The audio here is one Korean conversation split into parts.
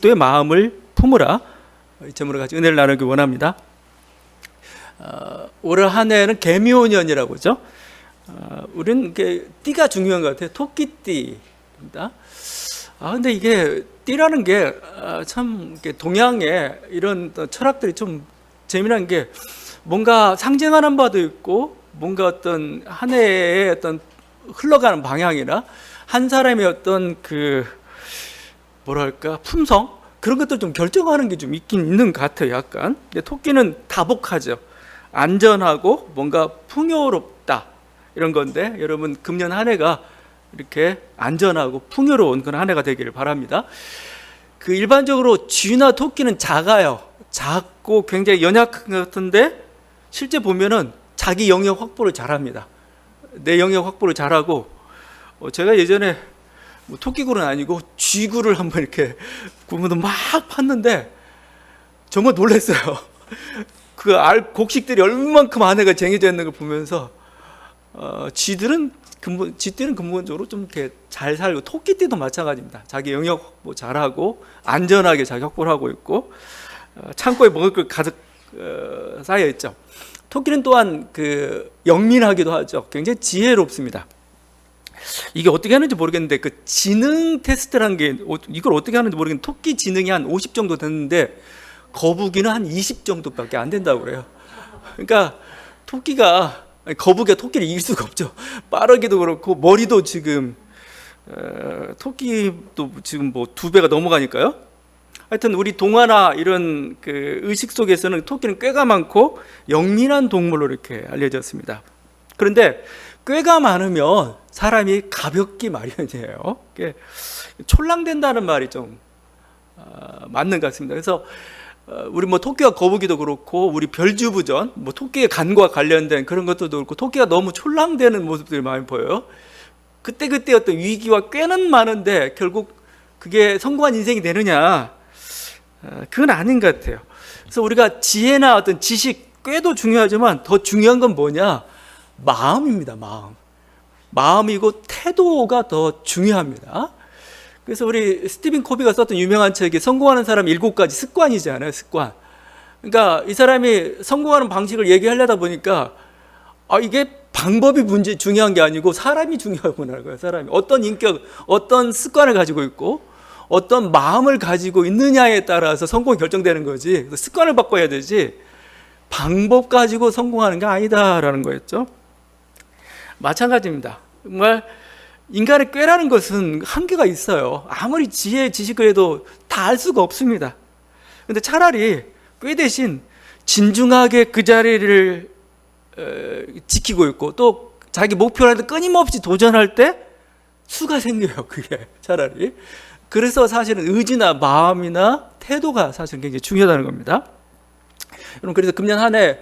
그리스도의 마음을 품으라. 이 점으로 같이 은혜를 나누기 원합니다. 올 한 해는 개미오년이라고 하죠. 우리는 띠가 중요한 것 같아요. 토끼띠입니다. 근데 이게 띠라는 게 참 동양의 이런 철학들이 좀 재미난 게 뭔가 상징하는 바도 있고 뭔가 어떤 한 해의 어떤 흘러가는 방향이나 한 사람의 어떤 뭐랄까 품성 그런 것들 좀 결정하는 게 좀 있긴 있는 것 같아요. 약간. 근데 토끼는 다복하죠. 안전하고 뭔가 풍요롭다 이런 건데 여러분 금년 한 해가 이렇게 안전하고 풍요로운 그런 한 해가 되기를 바랍니다. 일반적으로 쥐나 토끼는 작아요. 작고 굉장히 연약한 것 같은데 실제 보면은 자기 영역 확보를 잘합니다. 내 영역 확보를 잘하고 제가 예전에 토끼굴은 아니고 쥐굴을 한번 이렇게 구멍도 막 팠는데 정말 놀랐어요. 곡식들이 얼만큼 안에가 쟁여져 있는 걸 보면서 쥐띠는 근본적으로 좀 이렇게 잘 살고 토끼띠도 마찬가지입니다. 자기 영역 확보 잘하고 안전하게 자기 확보를 하고 있고 창고에 먹을 걸 가득 쌓여 있죠. 토끼는 또한 영민하기도 하죠. 굉장히 지혜롭습니다. 이게 어떻게 하는지 모르겠는데 지능 테스트라는 게 이걸 어떻게 하는지 모르겠는데 토끼 지능이 한 50 정도 됐는데 거북이는 한 20 정도밖에 안 된다고 그래요. 그러니까 거북이가 토끼를 이길 수가 없죠. 빠르기도 그렇고 머리도 지금 토끼도 지금 뭐 2배가 넘어가니까요. 하여튼 우리 동화나 이런 의식 속에서는 토끼는 꾀가 많고 영민한 동물로 이렇게 알려졌습니다. 그런데 꾀가 많으면 사람이 가볍기 마련이에요. 촐랑된다는 말이 좀 맞는 것 같습니다. 그래서 우리 토끼와 거북이도 그렇고 우리 별주부전 토끼의 간과 관련된 그런 것도 그렇고 토끼가 너무 촐랑대는 모습들이 많이 보여요. 그때 어떤 위기와 꾀는 많은데 결국 그게 성공한 인생이 되느냐? 그건 아닌 것 같아요. 그래서 우리가 지혜나 어떤 지식, 꾀도 중요하지만 더 중요한 건 뭐냐? 마음입니다. 마음이고 태도가 더 중요합니다. 그래서 우리 스티븐 코비가 썼던 유명한 책이 성공하는 사람 7가지 습관이잖아요. 습관. 그러니까 이 사람이 성공하는 방식을 얘기하려다 보니까 이게 방법이 중요한 게 아니고 사람이 중요하구나. 사람이 어떤 인격, 어떤 습관을 가지고 있고 어떤 마음을 가지고 있느냐에 따라서 성공이 결정되는 거지. 습관을 바꿔야 되지 방법 가지고 성공하는 게 아니다라는 거였죠. 마찬가지입니다. 정말 인간의 꾀라는 것은 한계가 있어요. 아무리 지혜, 지식을 해도 다 알 수가 없습니다. 그런데 차라리 꾀 대신 진중하게 그 자리를 지키고 있고 또 자기 목표를 끊임없이 도전할 때 수가 생겨요. 그게 차라리. 그래서 사실은 의지나 마음이나 태도가 사실 굉장히 중요하다는 겁니다. 여러분 그래서 금년 한 해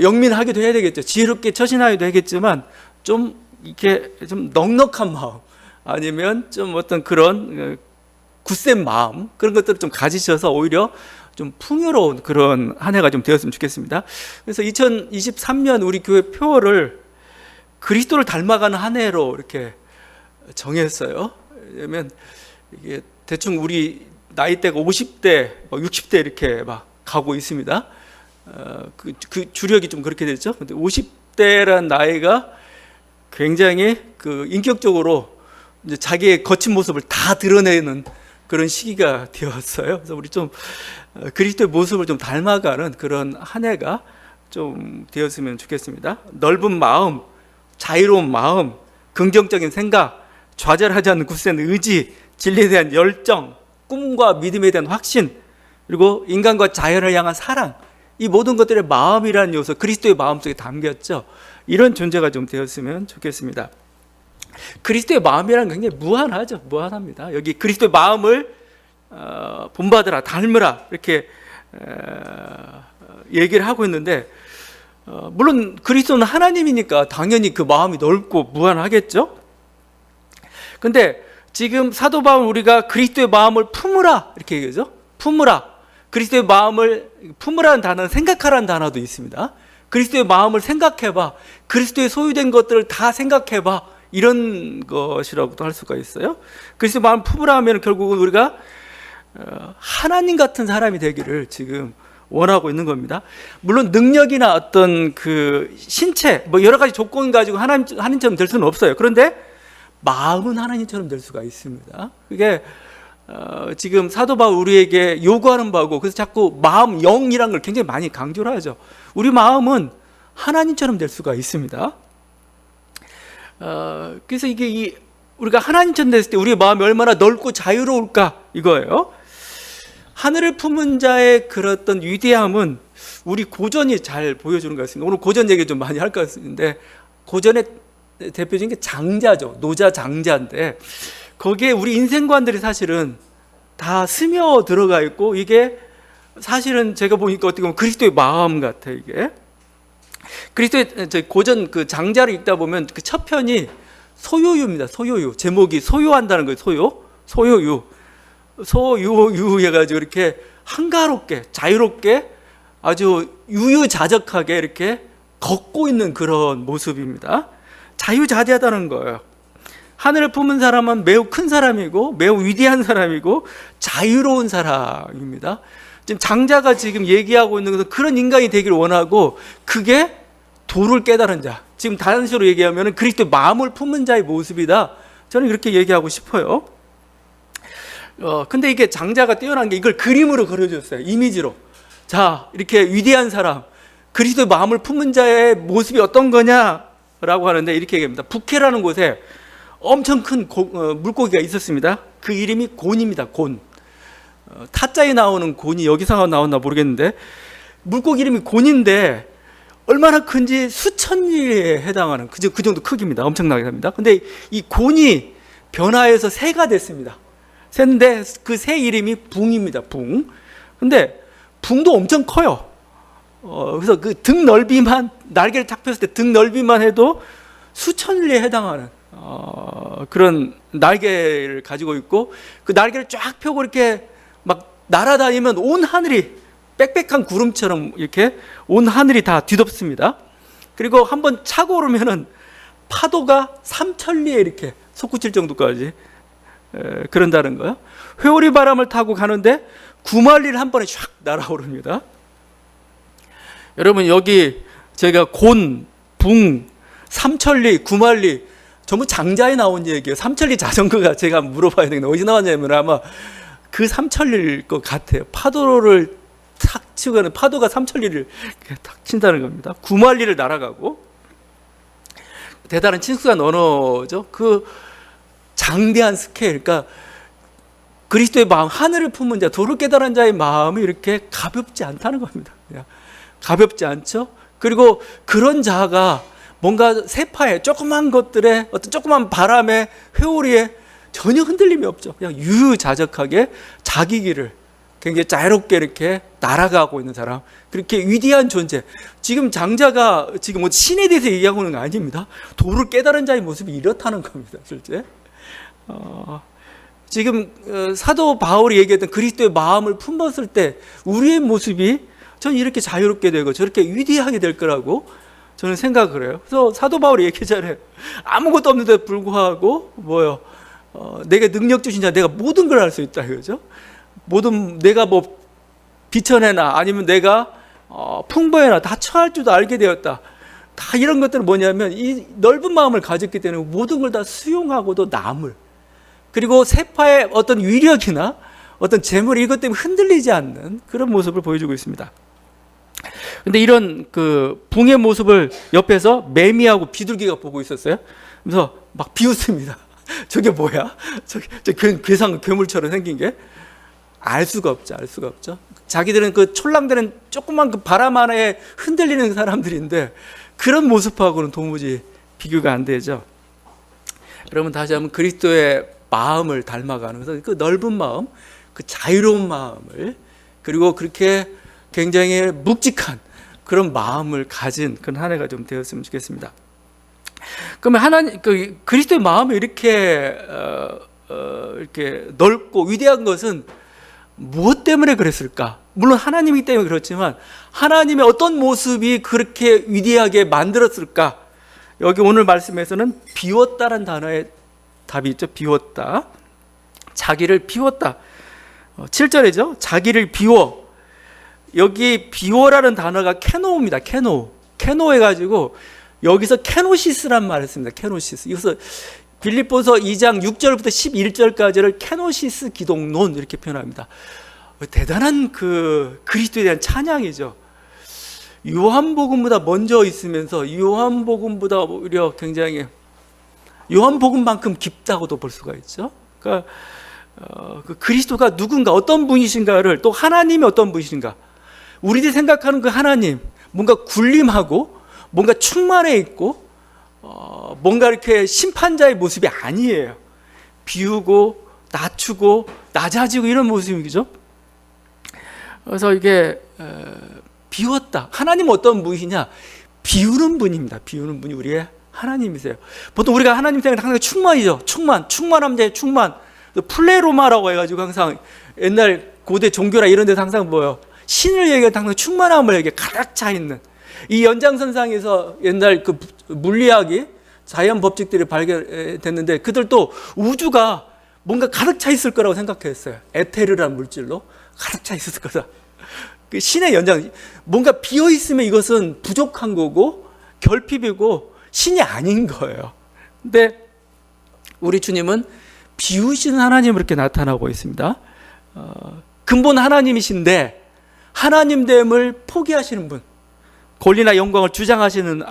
영민하기도 해야 되겠죠. 지혜롭게 처신하기도 하겠지만 이렇게 좀 넉넉한 마음 아니면 좀 어떤 그런 굳센 마음 그런 것들을 좀 가지셔서 오히려 좀 풍요로운 그런 한 해가 좀 되었으면 좋겠습니다. 그래서 2023년 우리 교회 표어를 그리스도를 닮아가는 한 해로 이렇게 정했어요. 왜냐면 이게 대충 우리 나이대가 50대, 60대 이렇게 막 가고 있습니다. 그 주력이 좀 그렇게 됐죠. 근데 50대란 나이가 굉장히 인격적으로 이제 자기의 거친 모습을 다 드러내는 그런 시기가 되었어요. 그래서 우리 좀 그리스도의 모습을 좀 닮아가는 그런 한 해가 좀 되었으면 좋겠습니다. 넓은 마음, 자유로운 마음, 긍정적인 생각, 좌절하지 않는 굳센 의지, 진리에 대한 열정, 꿈과 믿음에 대한 확신, 그리고 인간과 자연을 향한 사랑, 이 모든 것들의 마음이라는 요소, 그리스도의 마음 속에 담겼죠. 이런 존재가 좀 되었으면 좋겠습니다. 그리스도의 마음이란 굉장히 무한하죠. 무한합니다. 여기 그리스도의 마음을 본받으라, 닮으라 이렇게 얘기를 하고 있는데 물론 그리스도는 하나님이니까 당연히 그 마음이 넓고 무한하겠죠. 근데 지금 사도 바울 우리가 그리스도의 마음을 품으라 이렇게 얘기하죠. 품으라. 그리스도의 마음을 품으라는 단어는 생각하라는 단어도 있습니다. 그리스도의 마음을 생각해봐. 그리스도의 소유된 것들을 다 생각해봐. 이런 것이라고도 할 수가 있어요. 그리스도의 마음을 품으라 하면 결국은 우리가 하나님 같은 사람이 되기를 지금 원하고 있는 겁니다. 물론 능력이나 어떤 그 신체 뭐 여러 가지 조건 가지고 하나님처럼 될 수는 없어요. 그런데 마음은 하나님처럼 될 수가 있습니다. 그게 지금 사도 바울 우리에게 요구하는 바고, 그래서 자꾸 마음, 영이라는 걸 굉장히 많이 강조를 하죠. 우리 마음은 하나님처럼 될 수가 있습니다. 그래서 이게 우리가 하나님처럼 됐을 때 우리의 마음이 얼마나 넓고 자유로울까 이거예요. 하늘을 품은 자의 그런 어떤 위대함은 우리 고전이 잘 보여주는 것 같습니다. 오늘 고전 얘기 좀 많이 할 것 같은데, 고전의 대표적인 게 장자죠. 노자 장자인데 거기에 우리 인생관들이 사실은 다 스며 들어가 있고, 이게 사실은 제가 보니까 어떻게 보면 그리스도의 마음 같아요. 이게 그리스도의 고전 그 장자를 읽다 보면 그 첫 편이 소요유입니다. 소요유. 제목이 소요한다는 거예요. 소유 해가지고 이렇게 한가롭게 자유롭게 아주 유유자적하게 이렇게 걷고 있는 그런 모습입니다. 자유자재하다는 거예요. 하늘을 품은 사람은 매우 큰 사람이고 매우 위대한 사람이고 자유로운 사람입니다. 지금 장자가 지금 얘기하고 있는 것은 그런 인간이 되기를 원하고, 그게 도를 깨달은 자, 지금 다른 식으로 얘기하면 그리스도의 마음을 품은 자의 모습이다. 저는 그렇게 얘기하고 싶어요. 근데 이게 장자가 뛰어난 게 이걸 그림으로 그려줬어요. 이미지로. 자, 이렇게 위대한 사람, 그리스도의 마음을 품은 자의 모습이 어떤 거냐라고 하는데 이렇게 얘기합니다. 북해라는 곳에 엄청 큰 물고기가 있었습니다. 그 이름이 곤입니다. 곤. 타자에 나오는 곤이 여기서 나왔나 모르겠는데, 물고기 이름이 곤인데 얼마나 큰지 수천 리에 해당하는 그 정도 크기입니다. 엄청나게 합니다. 근데 이 곤이 변화해서 새가 됐습니다. 새인데 그 새 이름이 붕입니다. 붕. 근데 붕도 엄청 커요. 그래서 그 등 넓이만, 날개를 탁 폈을 때 등 넓이만 해도 수천 리에 해당하는 그런 날개를 가지고 있고, 그 날개를 쫙 펴고 이렇게 막 날아다니면 온 하늘이 빽빽한 구름처럼 이렇게 온 하늘이 다 뒤덮습니다. 그리고 한번 차고 오르면은 파도가 삼천리에 이렇게 솟구칠 정도까지 그런다는 거예요. 회오리 바람을 타고 가는데 9만리를 한 번에 샥 날아오릅니다. 여러분, 여기 제가 곤, 붕, 삼천리, 9만리 전부 장자에 나온 얘기예요. 삼천리 자전거가 제가 물어봐야 되겠네. 어디서 나왔냐면 아마 그 삼천리일 것 같아요. 파도를 탁 치고 파도가 삼천리를 탁 친다는 겁니다. 9만리를 날아가고, 대단한 친숙한 언어죠. 그 장대한 스케일, 그러니까 그리스도의 마음, 하늘을 품은 자, 도를 깨달은 자의 마음이 이렇게 가볍지 않다는 겁니다. 그냥 가볍지 않죠. 그리고 그런 자가 뭔가 세파에 조그만 것들에 어떤 조그만 바람에 회오리에 전혀 흔들림이 없죠. 그냥 유유자적하게 자기 길을 굉장히 자유롭게 이렇게 날아가고 있는 사람, 그렇게 위대한 존재. 지금 장자가 지금 뭐 신에 대해서 얘기하고 있는 거 아닙니다. 도를 깨달은 자의 모습이 이렇다는 겁니다. 실제 지금 사도 바울이 얘기했던 그리스도의 마음을 품었을 때 우리의 모습이 저는 이렇게 자유롭게 되고 저렇게 위대하게 될 거라고 저는 생각을 해요. 그래서 사도 바울이 얘기하잖아요. 아무것도 없는데 불구하고 내게 능력 주신 자, 내가 모든 걸 할 수 있다 이거죠. 모든, 내가 뭐 비천해나 아니면 내가 풍부해나 다 처할 줄도 알게 되었다. 다 이런 것들은 뭐냐면 이 넓은 마음을 가졌기 때문에 모든 걸 다 수용하고도 남을, 그리고 세파의 어떤 위력이나 어떤 재물, 이것 때문에 흔들리지 않는 그런 모습을 보여주고 있습니다. 근데 이런 그 붕의 모습을 옆에서 매미하고 비둘기가 보고 있었어요. 그래서 막 비웃습니다. 저게 뭐야? 저 괴상 괴물처럼 생긴 게. 알 수가 없죠. 자기들은 그 촐랑대는 조그만 그 바람 하나에 흔들리는 사람들인데 그런 모습하고는 도무지 비교가 안 되죠. 여러분, 다시 한번 그리스도의 마음을 닮아가는, 그래서 그 넓은 마음, 그 자유로운 마음을, 그리고 그렇게 굉장히 묵직한 그런 마음을 가진 그런 한 해가 좀 되었으면 좋겠습니다. 그러면 하나님, 그리스도의 마음이 이렇게 이렇게 넓고 위대한 것은 무엇 때문에 그랬을까? 물론 하나님이기 때문에 그렇지만 하나님의 어떤 모습이 그렇게 위대하게 만들었을까? 여기 오늘 말씀에서는 비웠다는 단어의 답이 있죠. 비웠다. 자기를 비웠다. 7절이죠. 자기를 비워. 여기 비워라는 단어가 케노입니다. 케노 해가지고 여기서 케노시스란 말을 씁니다. 케노시스. 이것을 빌립보서 2장 6절부터 11절까지를 케노시스 기독론 이렇게 표현합니다. 대단한 그 그리스도에 대한 찬양이죠. 요한복음보다 먼저 있으면서 요한복음보다 오히려 굉장히 요한복음만큼 깊다고도 볼 수가 있죠. 그러니까 그 그리스도가 누군가, 어떤 분이신가를, 또 하나님이 어떤 분이신가, 우리들이 생각하는 그 하나님, 뭔가 군림하고 뭔가 충만해 있고 뭔가 이렇게 심판자의 모습이 아니에요. 비우고 낮추고 낮아지고 이런 모습이죠. 그래서 이게 비웠다. 하나님은 어떤 분이냐? 비우는 분입니다. 비우는 분이 우리의 하나님이세요. 보통 우리가 하나님 생각에 항상 충만이죠. 충만함 자의 충만. 플레로마라고 해가지고 항상 옛날 고대 종교나 이런 데서 항상 뭐예요? 신을 얘기할 때 항상 충만함을 얘기해. 가득 차 있는. 이 연장선상에서 옛날 그 물리학이 자연 법칙들이 발견됐는데 그들도 우주가 뭔가 가득 차 있을 거라고 생각했어요. 에테르라는 물질로 가득 차 있을 거다. 그 신의 연장, 뭔가 비어 있으면 이것은 부족한 거고 결핍이고 신이 아닌 거예요. 근데 우리 주님은 비우시는 하나님으로 이렇게 나타나고 있습니다. 근본 하나님이신데 하나님됨을 포기하시는 분, 권리나 영광을 주장하시는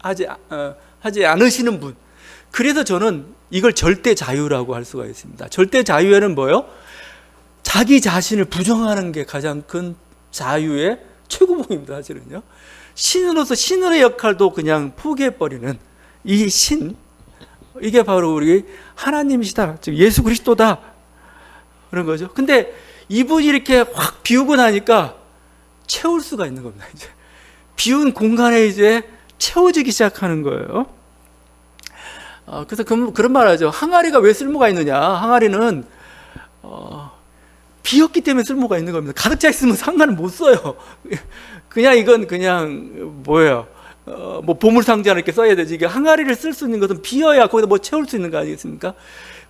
하지 않으시는 분. 그래서 저는 이걸 절대 자유라고 할 수가 있습니다. 절대 자유에는 뭐예요? 자기 자신을 부정하는 게 가장 큰 자유의 최고봉입니다. 사실은요. 신으로서 신의 역할도 그냥 포기해버리는 이 신, 이게 바로 우리 하나님이시다, 즉 예수 그리스도다, 그런 거죠. 근데 이분이 이렇게 확 비우고 나니까 채울 수가 있는 겁니다. 이제 비운 공간에 이제 채워지기 시작하는 거예요. 그래서 그런 말 하죠. 항아리가 왜 쓸모가 있느냐? 항아리는 비었기 때문에 쓸모가 있는 겁니다. 가득 차 있으면 상관을 못 써요. 그냥 이건 그냥 뭐예요? 뭐 보물상자 이렇게 써야 되지. 이게 항아리를 쓸 수 있는 것은 비어야 거기다 뭐 채울 수 있는 거 아니겠습니까?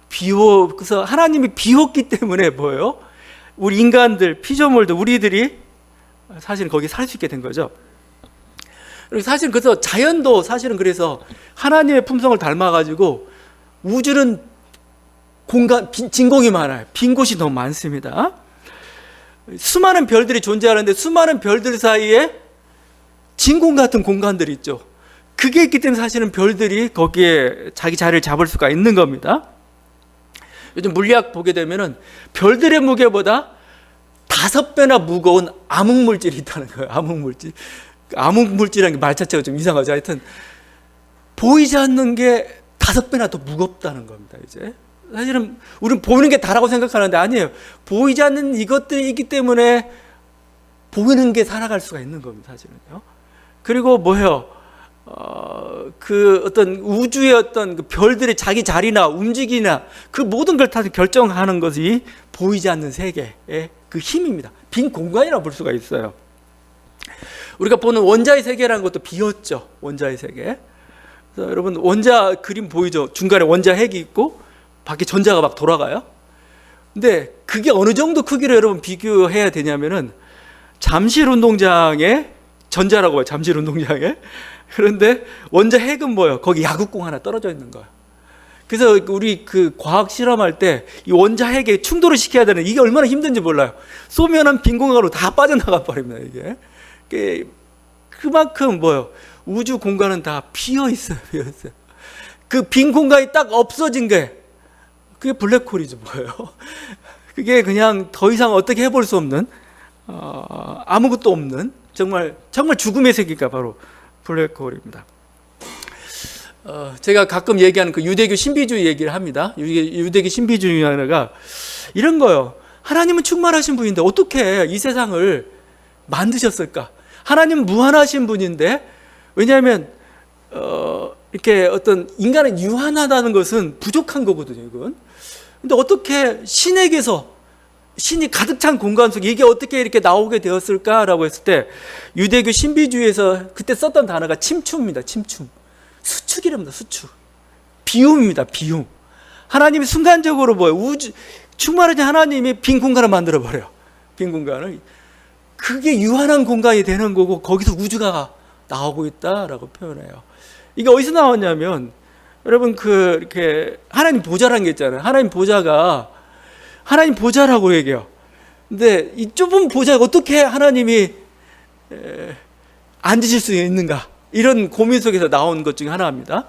그래서 하나님이 비웠기 때문에 뭐예요? 우리 인간들, 피조물들, 우리들이 사실은 거기 살 수 있게 된 거죠. 그리고 사실 그래서 자연도 사실은 그래서 하나님의 품성을 닮아가지고 우주는 진공이 많아요. 빈 곳이 너무 많습니다. 수많은 별들이 존재하는데 수많은 별들 사이에 진공 같은 공간들이 있죠. 그게 있기 때문에 사실은 별들이 거기에 자기 자리를 잡을 수가 있는 겁니다. 요즘 물리학 보게 되면은 별들의 무게보다 5배나 무거운 암흑물질이 있다는 거예요. 암흑물질. 암흑물질이라는 게 말 자체가 좀 이상하죠. 하여튼 보이지 않는 게 5배나 더 무겁다는 겁니다. 이제 사실은 우리는 보이는 게 다라고 생각하는데 아니에요. 보이지 않는 이것들이 있기 때문에 보이는 게 살아갈 수가 있는 겁니다. 사실은요. 그리고 뭐예요? 그 어떤 우주의 어떤 그 별들의 자기 자리나 움직이나 그 모든 걸 다 결정하는 것이 보이지 않는 세계의 그 힘입니다. 빈 공간이라고 볼 수가 있어요. 우리가 보는 원자의 세계라는 것도 비었죠. 원자의 세계. 그래서 여러분 원자 그림 보이죠? 중간에 원자 핵이 있고 밖에 전자가 막 돌아가요. 근데 그게 어느 정도 크기로 여러분 비교해야 되냐면은 잠실 운동장에 전자라고 해요. 잠실 운동장에. 그런데 원자 핵은 뭐예요? 거기 야구공 하나 떨어져 있는 거예요. 그래서 우리 그 과학 실험할 때 이 원자 핵에 충돌을 시켜야 되는 이게 얼마나 힘든지 몰라요. 쏘면은 빈 공간으로 다 빠져나가 버립니다. 이게 그만큼 뭐예요? 우주 공간은 다 비어 있어요. 비어 있어요. 그 빈 공간이 딱 없어진 게 그게 블랙홀이죠. 뭐예요? 그게 그냥 더 이상 어떻게 해볼 수 없는 아무것도 없는 정말 죽음의 세계가 바로 블랙홀입니다. 제가 가끔 얘기하는 그 유대교 신비주의 얘기를 합니다. 유대교 신비주의가 이런 거예요. 하나님은 충만하신 분인데 어떻게 이 세상을 만드셨을까? 하나님은 무한하신 분인데, 왜냐하면 이렇게 어떤 인간은 유한하다는 것은 부족한 거거든요. 이건. 근데 어떻게 신에게서 신이 가득 찬 공간 속에 이게 어떻게 이렇게 나오게 되었을까라고 했을 때 유대교 신비주의에서 그때 썼던 단어가 침추입니다. 침추. 수축이랍니다. 수축. 비움입니다. 비움. 하나님이 순간적으로 우주 충만하신 하나님이 빈 공간을 만들어 버려요. 빈 공간을. 그게 유한한 공간이 되는 거고 거기서 우주가 나오고 있다라고 표현해요. 이게 어디서 나왔냐면 여러분 이렇게 하나님 보좌라는 게 있잖아요. 하나님 보좌가 하나님 보좌라고 얘기해요. 근데 이 좁은 보좌에 어떻게 하나님이 앉으실 수 있는가? 이런 고민 속에서 나온 것 중에 하나입니다.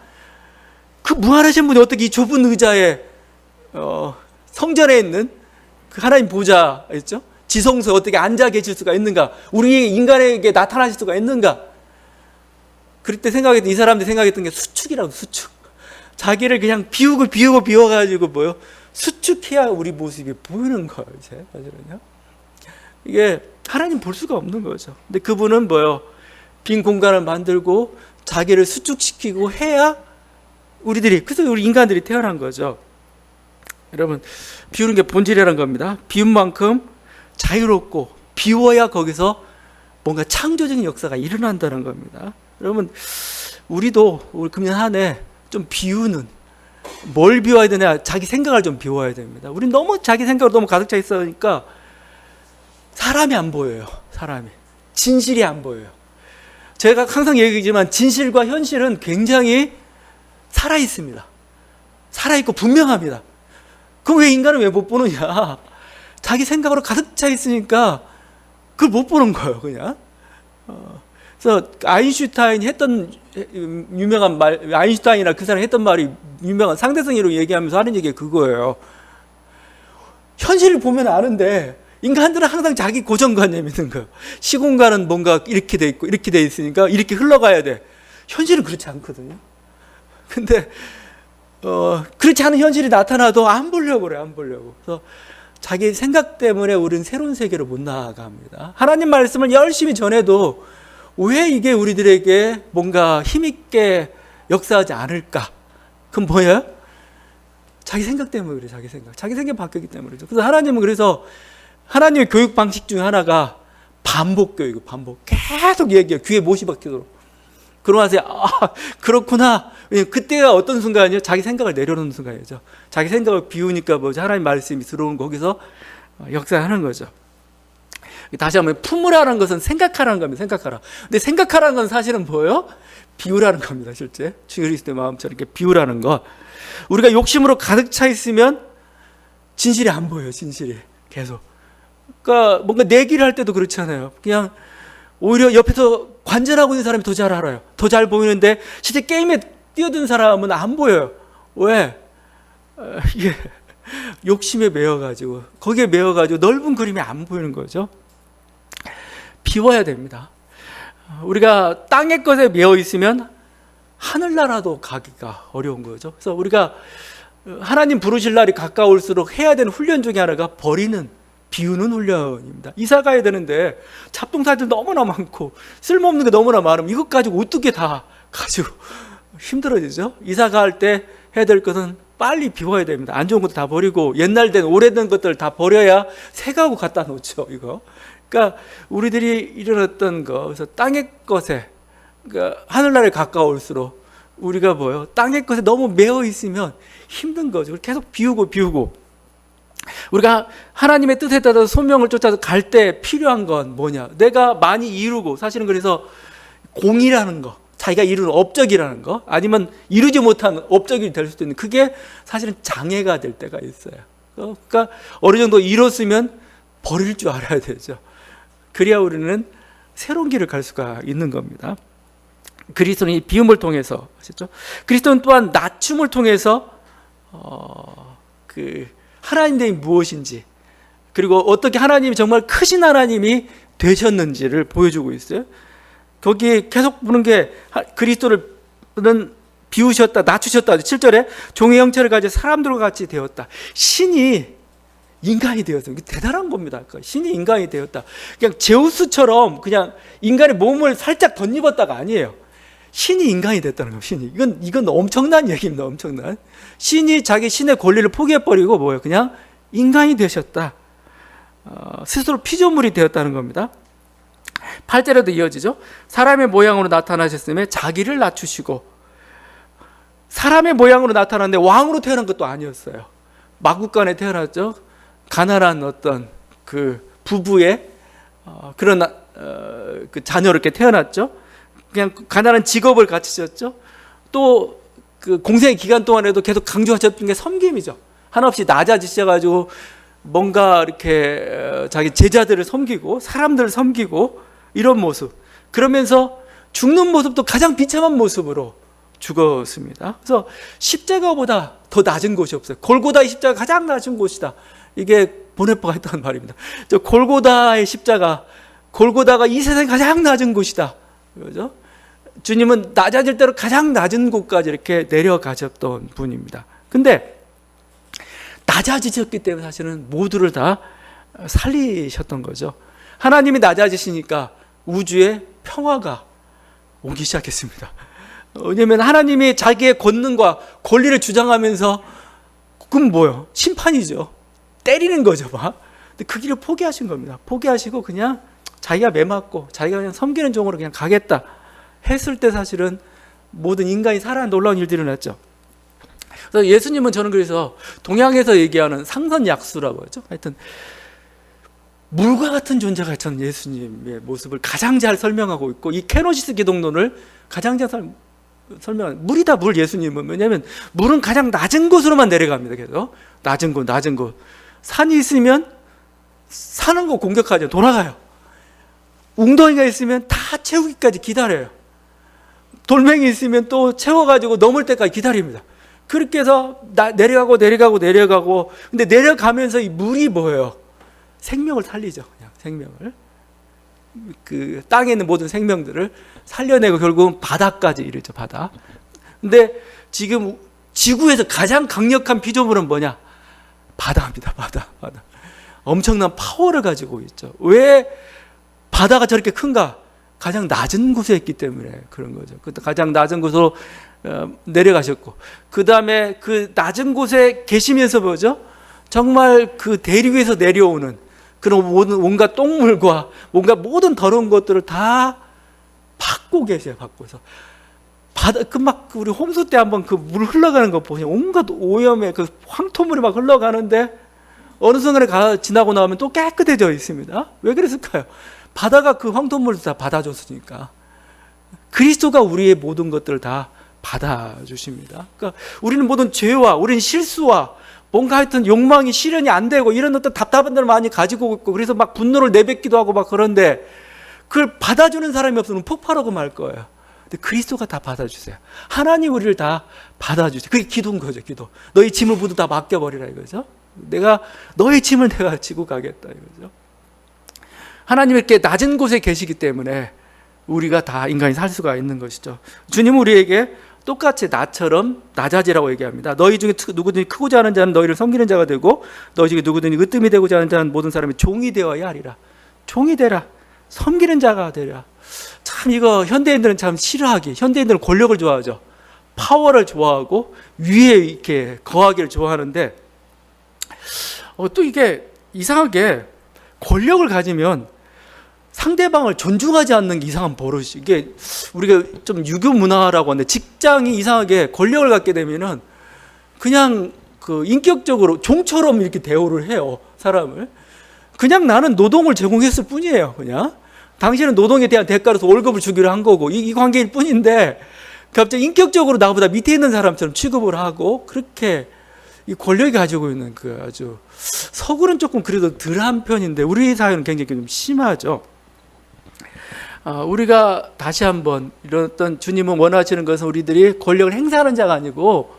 그 무한하신 분이 어떻게 이 좁은 의자에 성전에 있는 그 하나님 보좌 있죠? 지성소에 어떻게 앉아 계실 수가 있는가? 우리 인간에게 나타나실 수가 있는가? 그럴 때 이 사람들이 생각했던 게 수축이라고, 수축. 자기를 그냥 비워가지고 뭐요? 수축해야 우리 모습이 보이는 거예요, 이제. 사실은요. 이게 하나님 볼 수가 없는 거죠. 근데 그분은 뭐요? 빈 공간을 만들고 자기를 수축시키고 해야 그래서 우리 인간들이 태어난 거죠. 여러분, 비우는 게 본질이라는 겁니다. 비운 만큼 자유롭고 비워야 거기서 뭔가 창조적인 역사가 일어난다는 겁니다. 여러분, 우리도 우리 금년 한 해 좀 비우는, 뭘 비워야 되냐? 자기 생각을 좀 비워야 됩니다. 우린 너무 자기 생각으로 너무 가득 차 있으니까 사람이 안 보여요. 사람이. 진실이 안 보여요. 제가 항상 얘기하지만 진실과 현실은 굉장히 살아있습니다. 살아있고 분명합니다. 그럼 왜 인간은 왜 못 보느냐? 자기 생각으로 가득 차 있으니까 그걸 못 보는 거예요, 그냥. 그래서 아인슈타인이 했던 유명한 말, 아인슈타인이나 그 사람이 했던 말이 유명한 상대성이로 얘기하면서 하는 얘기가 그거예요. 현실을 보면 아는데 인간들은 항상 자기 고정관념이 있는 거예요. 시공간은 뭔가 이렇게 돼 있고 이렇게 돼 있으니까 이렇게 흘러가야 돼. 현실은 그렇지 않거든요. 근데 그렇지 않은 현실이 나타나도 안 보려고 그래요. 안 보려고. 그래서 자기 생각 때문에 우리는 새로운 세계로 못 나아갑니다. 하나님 말씀을 열심히 전해도 왜 이게 우리들에게 뭔가 힘있게 역사하지 않을까? 그럼 뭐예요? 자기 생각 때문에 그래요. 자기 생각 바뀌기 때문에 그렇죠. 그래서 하나님은 그래서 하나님의 교육 방식 중에 하나가 반복 교육이에요. 반복. 계속 얘기해요. 귀에 못이 박히도록. 그러고 나서 그렇구나. 그때가 어떤 순간이요? 자기 생각을 내려놓는 순간이죠. 자기 생각을 비우니까 뭐죠? 하나님 말씀이 들어오는 거기서 역사하는 거죠. 다시 한번 품으라는 것은 생각하라는 겁니다. 생각하라. 근데 생각하라는 건 사실은 뭐예요? 비우라는 겁니다. 실제 주 그리스도의 마음처럼 이렇게 비우라는 거. 우리가 욕심으로 가득 차 있으면 진실이 안 보여요. 진실이 계속. 그러니까 뭔가 내기를 할 때도 그렇잖아요. 그냥 오히려 옆에서 관전하고 있는 사람이 더 잘 알아요. 더 잘 보이는데 실제 게임에 뛰어든 사람은 안 보여요. 왜? 이게 욕심에 매여가지고 거기에 매여가지고 넓은 그림이 안 보이는 거죠. 비워야 됩니다. 우리가 땅의 것에 매여 있으면 하늘나라도 가기가 어려운 거죠. 그래서 우리가 하나님 부르실 날이 가까울수록 해야 되는 훈련 중에 하나가 비우는 훈련입니다. 이사 가야 되는데 잡동사들 너무나 많고 쓸모없는 게 너무나 많으면 이것 가지고 어떻게 다 가지고 힘들어지죠. 이사 갈 때 해야 될 것은 빨리 비워야 됩니다. 안 좋은 것도 다 버리고 옛날 된 오래된 것들 다 버려야 새 가구 갖다 놓죠. 이거. 그러니까 우리들이 일어났던 거, 그래서 땅의 것에, 그러니까 하늘나라에 가까울수록 우리가 뭐요? 땅의 것에 너무 매여 있으면 힘든 거죠. 계속 비우고. 우리가 하나님의 뜻에 따라 소명을 쫓아서 갈 때 필요한 건 뭐냐? 내가 많이 이루고, 사실은 그래서 공이라는 거, 자기가 이루는 업적이라는 거, 아니면 이루지 못한 업적이 될 수도 있는, 그게 사실은 장애가 될 때가 있어요. 그러니까 어느 정도 이뤘으면 버릴 줄 알아야 되죠. 그래야 우리는 새로운 길을 갈 수가 있는 겁니다. 그리스도는 이 비움을 통해서, 아시죠? 그리스도는 또한 낮춤을 통해서 하나님이 무엇인지, 그리고 어떻게 하나님이 정말 크신 하나님이 되셨는지를 보여주고 있어요. 거기에 계속 보는 게 그리스도는 비우셨다, 낮추셨다. 7절에 종의 형체를 가지고 사람들과 같이 되었다. 신이 인간이 되었어요. 대단한 겁니다. 신이 인간이 되었다. 그냥 제우스처럼 그냥 인간의 몸을 살짝 덧입었다가 아니에요. 신이 인간이 됐다는 겁니다. 이건 엄청난 얘기입니다. 엄청난. 신이 자기 신의 권리를 포기해버리고 뭐예요? 그냥 인간이 되셨다. 스스로 피조물이 되었다는 겁니다. 8절에도 이어지죠. 사람의 모양으로 나타나셨음에 자기를 낮추시고, 사람의 모양으로 나타났는데 왕으로 태어난 것도 아니었어요. 마구간에 태어났죠. 가난한 어떤 그 부부의 그런 그 자녀로 이렇게 태어났죠. 그냥 가난한 직업을 갖추셨죠. 또 그 공생의 기간 동안에도 계속 강조하셨던 게 섬김이죠. 한없이 낮아지셔가지고 뭔가 이렇게 자기 제자들을 섬기고 사람들을 섬기고 이런 모습. 그러면서 죽는 모습도 가장 비참한 모습으로 죽었습니다. 그래서 십자가보다 더 낮은 곳이 없어요. 골고다의 십자가 가장 낮은 곳이다. 이게 보네파가 했던 말입니다. 저 골고다의 십자가, 골고다가 이 세상에 가장 낮은 곳이다. 그죠? 주님은 낮아질 대로 가장 낮은 곳까지 이렇게 내려가셨던 분입니다. 근데 낮아지셨기 때문에 사실은 모두를 다 살리셨던 거죠. 하나님이 낮아지시니까 우주에 평화가 오기 시작했습니다. 왜냐하면 하나님이 자기의 권능과 권리를 주장하면서 그럼 뭐예요? 심판이죠. 때리는 거죠. 막. 근데 그 길을 포기하신 겁니다. 포기하시고 그냥 자기가 매맞고 자기가 그냥 섬기는 종으로 그냥 가겠다 했을 때 사실은 모든 인간이 살아난 놀라운 일들이 일어났죠. 그래서 예수님은 저는 그래서 동양에서 얘기하는 상선약수라고 하죠. 하여튼 물과 같은 존재가 저는 예수님의 모습을 가장 잘 설명하고 있고, 이 케노시스 기독론을 가장 잘 설명하는, 물이다 물. 예수님은 왜냐하면 물은 가장 낮은 곳으로만 내려갑니다. 그래서 낮은 곳 산이 있으면 사는 거 공격하죠. 돌아가요. 웅덩이가 있으면 다 채우기까지 기다려요. 돌멩이 있으면 또 채워가지고 넘을 때까지 기다립니다. 그렇게 해서 내려가고 근데 내려가면서 이 물이 뭐예요? 생명을 살리죠. 그냥 생명을, 그 땅에 있는 모든 생명들을 살려내고 결국은 바다까지 이르죠. 바다. 근데 지금 지구에서 가장 강력한 피조물은 뭐냐? 바다입니다. 바다. 엄청난 파워를 가지고 있죠. 왜 바다가 저렇게 큰가? 가장 낮은 곳에 있기 때문에 그런 거죠. 가장 낮은 곳으로 내려가셨고, 그 다음에 그 낮은 곳에 계시면서 뭐죠? 정말 그 대륙에서 내려오는 그런 온갖 똥물과 뭔가 모든 더러운 것들을 다 받고 계세요. 받고서 바다, 우리 홍수 때 한번 그 물 흘러가는 거 보세요. 온갖 오염의 그 황토물이 막 흘러가는데 어느 순간에 지나고 나오면 또 깨끗해져 있습니다. 왜 그랬을까요? 바다가 그 황토물을 다 받아줬으니까. 그리스도가 우리의 모든 것들을 다 받아주십니다. 그러니까 우리는 모든 죄와, 우리는 실수와 뭔가 하여튼 욕망이 실현이 안 되고 이런 어떤 답답한 데를 많이 가지고 있고, 그래서 막 분노를 내뱉기도 하고 막 그런데 그걸 받아주는 사람이 없으면 폭발하고 말 거예요. 근데 그리스도가 다 받아주세요. 하나님 우리를 다 받아주세요. 그게 기도인 거죠. 기도. 너희 짐을 모두 다 맡겨버리라 이거죠. 너의 짐을 내가 지고 가겠다 이거죠. 하나님 이렇게 낮은 곳에 계시기 때문에 우리가 다 인간이 살 수가 있는 것이죠. 주님은 우리에게 똑같이 나처럼 낮아지라고 얘기합니다. 너희 중에 누구든지 크고자 하는 자는 너희를 섬기는 자가 되고, 너희 중에 누구든지 으뜸이 되고자 하는 자는 모든 사람이 종이 되어야 하리라. 종이 되라. 섬기는 자가 되라. 참 이거 현대인들은 참 싫어하기. 현대인들은 권력을 좋아하죠. 파워를 좋아하고 위에 이렇게 거하기를 좋아하는데, 또 이게 이상하게 권력을 가지면 상대방을 존중하지 않는 게 이상한 버릇이, 이게 우리가 좀 유교 문화라고 하는데, 직장이 이상하게 권력을 갖게 되면은 그냥 그 인격적으로 종처럼 이렇게 대우를 해요. 사람을. 그냥 나는 노동을 제공했을 뿐이에요. 그냥 당신은 노동에 대한 대가로서 월급을 주기로 한 거고, 이 관계일 뿐인데 갑자기 인격적으로 나보다 밑에 있는 사람처럼 취급을 하고, 그렇게 이 권력이 가지고 있는 그 아주, 서구는 조금 그래도 덜한 편인데 우리 사회는 굉장히 좀 심하죠. 우리가 다시 한번 이런 어떤, 주님은 원하시는 것은 우리들이 권력을 행사하는 자가 아니고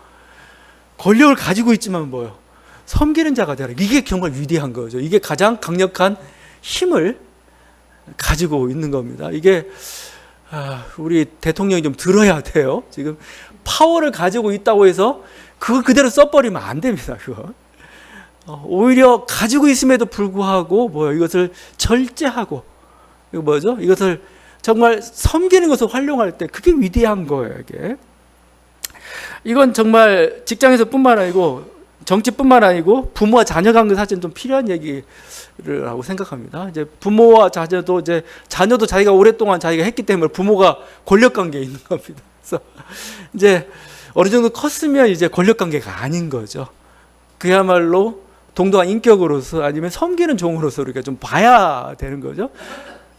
권력을 가지고 있지만 뭐요? 섬기는 자가 되라. 이게 정말 위대한 거죠. 이게 가장 강력한 힘을 가지고 있는 겁니다. 이게 우리 대통령이 좀 들어야 돼요. 지금 파워를 가지고 있다고 해서 그거 그대로 써버리면 안 됩니다. 그거. 오히려 가지고 있음에도 불구하고 이것을 절제하고, 이거 뭐죠? 이것을 정말 섬기는 것을 활용할 때 그게 위대한 거예요. 이게. 이건 정말 직장에서뿐만 아니고 정치뿐만 아니고 부모와 자녀 관계 사실 좀 필요한 얘기를 하고 생각합니다. 이제 부모와 자녀도 자녀도 자기가 오랫동안 자기가 했기 때문에 부모가 권력 관계에 있는 겁니다. 그래서 이제 어느 정도 컸으면 이제 권력 관계가 아닌 거죠. 그야말로 동등한 인격으로서 아니면 섬기는 종으로서 우리가 좀 봐야 되는 거죠.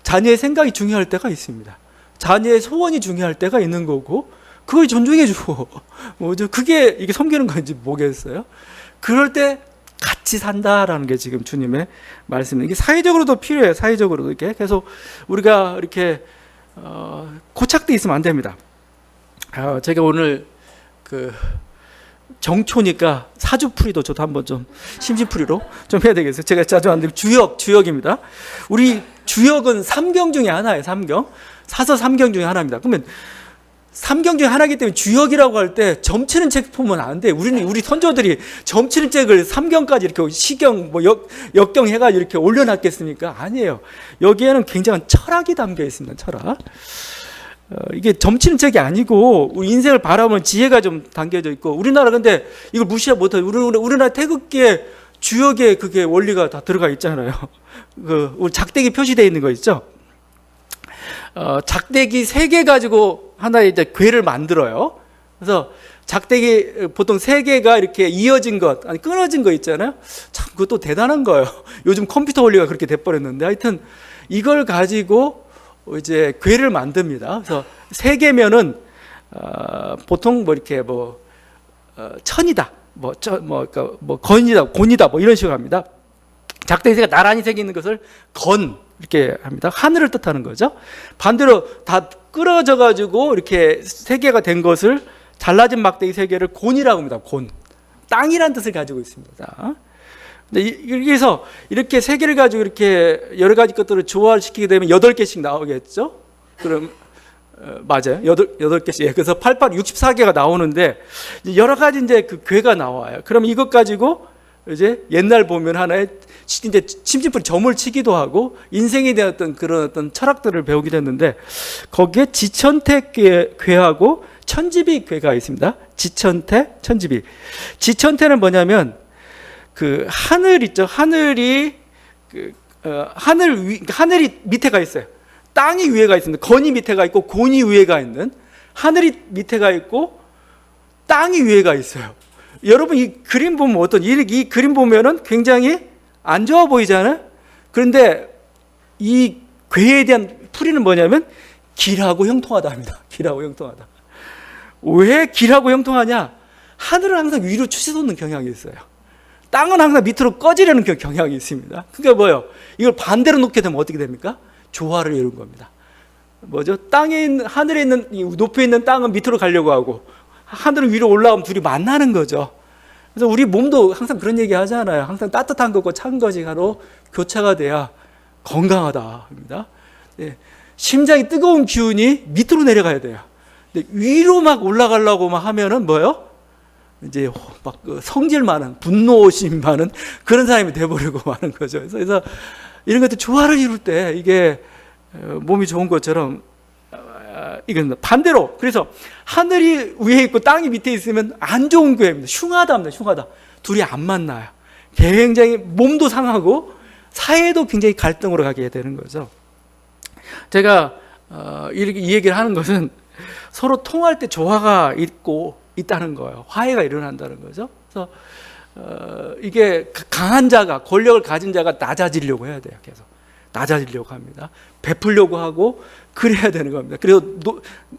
자녀의 생각이 중요할 때가 있습니다. 자녀의 소원이 중요할 때가 있는 거고, 그걸 존중해주고, 뭐죠? 이게 섬기는 건지 뭐겠어요? 그럴 때 같이 산다라는 게 지금 주님의 말씀입니다. 이게 사회적으로도 필요해요. 사회적으로도 이렇게 계속 우리가 이렇게 고착돼 있으면 안 됩니다. 제가 오늘 정초니까 사주풀이도 저도 한번 좀 심시풀이로 좀 해야 되겠어요. 제가 자주 하는데 주역입니다. 우리 주역은 삼경 중에 하나예요. 사서 삼경 중에 하나입니다. 그러면 삼경 중에 하나이기 때문에 주역이라고 할 때 점치는 책 보면 안 돼. 우리 선조들이 점치는 책을 삼경까지 이렇게 시경, 역경 해가지고 이렇게 올려놨겠습니까? 아니에요. 여기에는 굉장한 철학이 담겨 있습니다. 철학. 이게 점치는 책이 아니고 우리 인생을 바라보는 지혜가 좀 담겨져 있고, 우리나라 근데 이걸 무시 못하죠. 우리나라 태극기에 주역에 그게 원리가 다 들어가 있잖아요. 우리 작대기 표시되어 있는 거 있죠. 작대기 3개 가지고 하나의 이제 궤를 만들어요. 그래서 작대기 보통 3개가 이렇게 이어진 것, 아니 끊어진 거 있잖아요. 참 그것도 대단한 거예요. 요즘 컴퓨터 원리가 그렇게 돼버렸는데, 하여튼 이걸 가지고 이제 궤를 만듭니다. 그래서 3개면은 보통 뭐 이렇게 천이다, 건이다, 곤이다, 이런 식으로 합니다. 작대기가 나란히 새겨 있는 것을 건 이렇게 합니다. 하늘을 뜻하는 거죠. 반대로 다 끌어져 가지고 이렇게 3개가 된 것을 잘라진 막대기 3개를 곤이라고 합니다. 곤. 땅이란 뜻을 가지고 있습니다. 그래서 이렇게 3개를 가지고 이렇게 여러 가지 것들을 조화시키게 되면 8개씩 나오겠죠. 그럼 맞아요. 8개씩. 그래서 88, 64개가 나오는데 여러 가지 이제 그 궤가 나와요. 그럼 이것 가지고 이제 옛날 보면 하나의 이제 심심풀이 점을 치기도 하고 인생에 대한 그런 어떤 철학들을 배우게 됐는데, 거기에 지천태 궤하고 천지비 궤가 있습니다. 지천태, 천지비. 지천태는 뭐냐면 하늘 있죠. 하늘이 하늘이 밑에가 있어요. 땅이 위에가 있습니다. 건이 밑에가 있고 곤이 위에가 있는, 하늘이 밑에가 있고 땅이 위에가 있어요. 여러분 이 그림 보면 이 그림 보면은 굉장히 안 좋아 보이잖아요. 그런데 이 궤에 대한 풀이는 뭐냐면 길하고 형통하다 합니다. 길하고 형통하다. 왜 길하고 형통하냐? 하늘은 항상 위로 추세솟는 경향이 있어요. 땅은 항상 밑으로 꺼지려는 경향이 있습니다. 그게 뭐예요? 이걸 반대로 놓게 되면 어떻게 됩니까? 조화를 이룬 겁니다. 뭐죠? 하늘에 있는, 높이 있는 땅은 밑으로 가려고 하고, 하늘은 위로 올라오면 둘이 만나는 거죠. 그래서 우리 몸도 항상 그런 얘기 하잖아요. 항상 따뜻한 것과 찬 것이 서로 교차가 돼야 건강하다 합니다. 네. 심장이 뜨거운 기운이 밑으로 내려가야 돼요. 근데 위로 막 올라가려고 하면은 뭐예요? 이제 막 성질 많은, 분노심 많은 그런 사람이 돼버리고 마는 거죠. 그래서 이런 것들 조화를 이룰 때 이게 몸이 좋은 것처럼 이건 반대로, 그래서 하늘이 위에 있고 땅이 밑에 있으면 안 좋은 교회입니다. 흉하다입니다. 흉하다. 둘이 안 만나요. 굉장히 몸도 상하고 사회도 굉장히 갈등으로 가게 되는 거죠. 제가 이 얘기를 하는 것은 서로 통할 때 조화가 있다는 거예요. 화해가 일어난다는 거죠. 그래서 이게 강한 자가, 권력을 가진 자가 낮아지려고 해야 돼요. 계속 낮아지려고 합니다. 베풀려고 하고 그래야 되는 겁니다. 그리고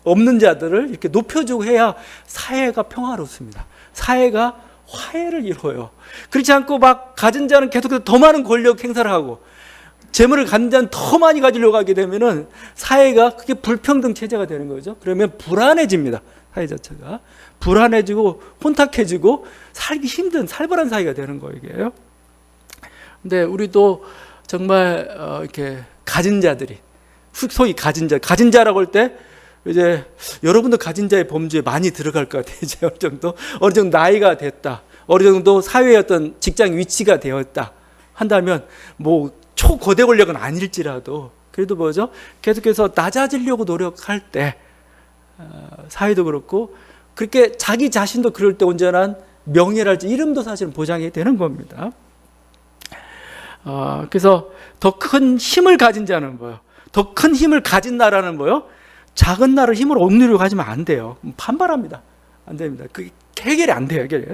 없는 자들을 이렇게 높여주고 해야 사회가 평화롭습니다. 사회가 화해를 이루어요. 그렇지 않고 막 가진 자는 계속해서 더 많은 권력 행사를 하고 재물을 가진 자는 더 많이 가지려고 하게 되면은 사회가 그게 불평등 체제가 되는 거죠. 그러면 불안해집니다. 사회 자체가 불안해지고 혼탁해지고 살기 힘든 살벌한 사회가 되는 거예요. 이게요. 근데 우리도 정말 이렇게 가진 자들이, 소위 가진 자라고 할 때 이제 여러분도 가진 자의 범주에 많이 들어갈 것 같아요. 이제 어느 정도 나이가 됐다, 어느 정도 사회의 어떤 직장 위치가 되었다 한다면 뭐 초거대 권력은 아닐지라도 그래도 뭐죠? 계속해서 낮아지려고 노력할 때 사회도 그렇고 그렇게 자기 자신도 그럴 때 온전한 명예랄지 이름도 사실은 보장이 되는 겁니다. 그래서 더 큰 힘을 가진 자는 뭐예요? 더 큰 힘을 가진 나라는 뭐예요? 작은 나라를 힘으로 억누르려고 하지면 안 돼요. 반발합니다. 안 됩니다. 그게 해결이 안 돼요. 해결이.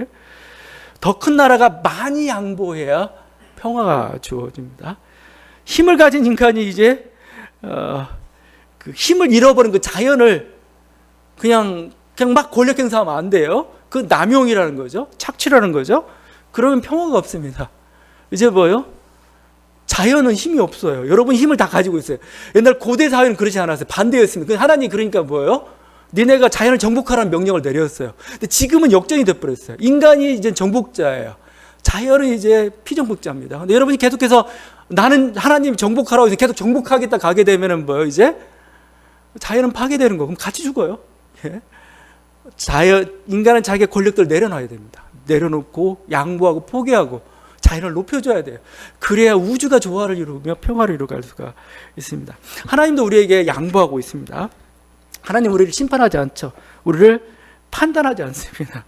더 큰 나라가 많이 양보해야 평화가 주어집니다. 힘을 가진 인간이 이제 그 힘을 잃어버린 그 자연을 그냥 막 권력 행사하면 안 돼요. 그 남용이라는 거죠. 착취라는 거죠. 그러면 평화가 없습니다. 이제 뭐요? 자연은 힘이 없어요. 여러분 힘을 다 가지고 있어요. 옛날 고대 사회는 그렇지 않았어요. 반대였습니다. 하나님 그러니까 뭐예요? 니네가 자연을 정복하라는 명령을 내렸어요. 근데 지금은 역전이 돼버렸어요. 인간이 이제 정복자예요. 자연은 이제 피정복자입니다. 근데 여러분이 계속해서 나는 하나님 정복하라고 해서 계속 정복하겠다 가게 되면은 뭐예요? 이제 자연은 파괴되는 거. 그럼 같이 죽어요. 예. 인간은 자기의 권력들을 내려놔야 됩니다. 내려놓고 양보하고 포기하고 자연을 높여줘야 돼요. 그래야 우주가 조화를 이루며 평화를 이루어갈 수가 있습니다. 하나님도 우리에게 양보하고 있습니다. 하나님 우리를 심판하지 않죠. 우리를 판단하지 않습니다.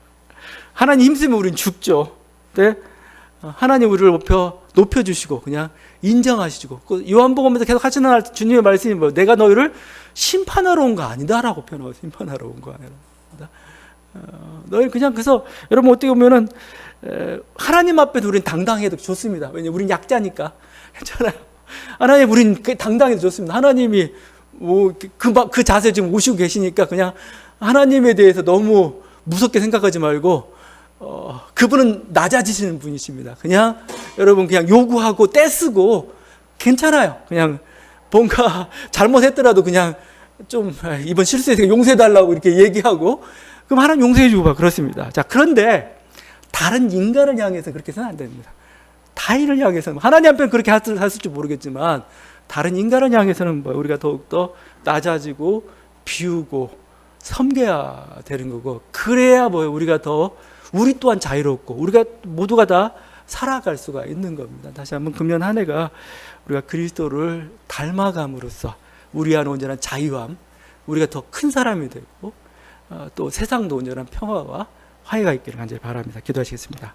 하나님 힘쓰면 우리는 죽죠. 네? 하나님 우리를 높여주시고 그냥 인정하시고, 요한복음에서 계속 하시는 주님의 말씀이 뭐 내가 너희를 심판하러 온 거 아니다라고 표현하고, 심판하러 온 거 아니다. 너희 그냥, 그래서 여러분 어떻게 보면은 하나님 앞에 우리는 당당해도 좋습니다. 왜냐면 우리는 약자니까. 괜찮아요. 하나님 우리는 당당해도 좋습니다. 하나님이 뭐 그 자세 지금 오시고 계시니까 그냥 하나님에 대해서 너무 무섭게 생각하지 말고 그분은 낮아지시는 분이십니다. 그냥 여러분 그냥 요구하고 떼쓰고 괜찮아요. 그냥 뭔가 잘못했더라도 그냥 좀 이번 실수해서 용서해달라고 이렇게 얘기하고 그럼 하나님 용서해주고 막 그렇습니다. 자, 그런데 다른 인간을 향해서 그렇게 해서는 안 됩니다. 타인을 향해서는 하나님 앞에는 그렇게 했을지 모르겠지만 다른 인간을 향해서는 뭐 우리가 더욱더 낮아지고 비우고 섬겨야 되는 거고, 그래야 뭐 우리가 더 우리 또한 자유롭고 우리가 모두가 다 살아갈 수가 있는 겁니다. 다시 한번 금년 한 해가 우리가 그리스도를 닮아감으로써 우리 안에 온전한 자유함, 우리가 더 큰 사람이 되고 또 세상도 온전한 평화와 화해가 있기를 간절히 바랍니다. 기도하시겠습니다.